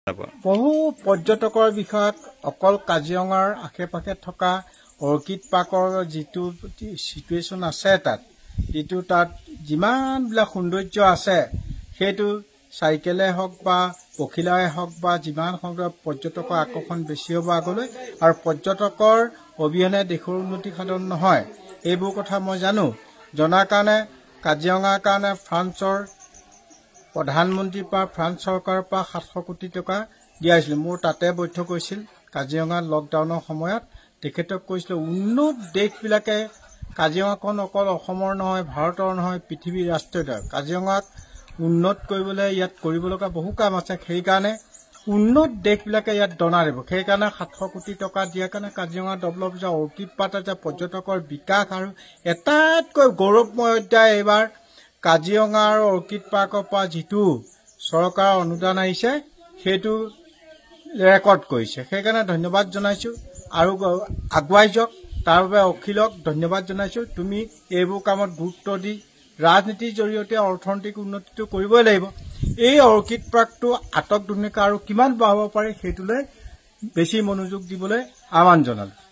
বহু পৰ্যটকৰ বিষয়ত অকল কাজিৰঙাৰ আশে-পাশে থকা অৰ্কিড পাৰ্কৰ যিটো সিচুৱেশ্যন আছে তাত যিমানবিলাক সৌন্দৰ্য আছে সেইটো চাইকেলে হওক বা পখিলাই হওক বা যিমান সংখ্যক পৰ্যটকৰ আকৰ্ষণ বেছি হ'ব আগলৈ আৰু পৰ্যটকৰ অবিহনে দেশৰ উন্নতি সাধন নহয় এইবোৰ কথা মই জানো জনাৰ কাৰণে কাজিৰঙাৰ কাৰণে ফ্ৰান্সৰ প্ৰধানমন্ত্ৰীৰ পৰা ফ্ৰান্স চৰকাৰৰ পৰা 700 কোটি টকা দিয়া হৈছিল মোৰ তাতে বৈঠক হৈছিল কাজিৰঙা লকডাউনৰ সময়ত তেখেতক কৈছিল উন্নত দেশবিলাকে কাজিৰঙাখন অকল অসমৰ নহয় ভাৰতৰ নহয় পৃথিৱীৰ ৰাষ্ট্ৰীয় কাজিৰঙাক উন্নত কৰিবলৈ ইয়াত কৰিব লগা বহু কাম আছে সেই কাৰণে উন্নত দেশবিলাকে ইয়াত দনা দিব সেই কাৰণে 700 কোটি টকা দিয়াৰ কাৰণে কাজিৰঙা ডেভেলপ হৈছে অৰ্কিড পাৰ্ক আছে পৰ্যটকৰ বিকাশ আৰু এটাতকৈ গৌৰৱময় অধ্যায় এইবাৰ কাজিৰঙাৰ অৰ্কিড পাৰ্কৰ পৰা যিটো চৰকাৰৰ অনুদান আহিছে সেইটো ৰেকৰ্ড কৰিছে সেইকাৰণে ধন্যবাদ জনাইছো আৰু আগুৱাই যাওক তাৰ বাবে অখিলক ধন্যবাদ জনাইছো তুমি এইবোৰ কামত গুৰুত্ব দি ৰাজনীতিৰ জৰিয়তে অৰ্থনৈতিক উন্নতিটো কৰিবই লাগিব এই অৰ্কিড পাৰ্কটো আটক ধুনীয়াকৈ আৰু কিমান বঢ়াব পাৰে সেইটোলৈ বেছি মনোযোগ দিবলৈ আহ্বান জনালো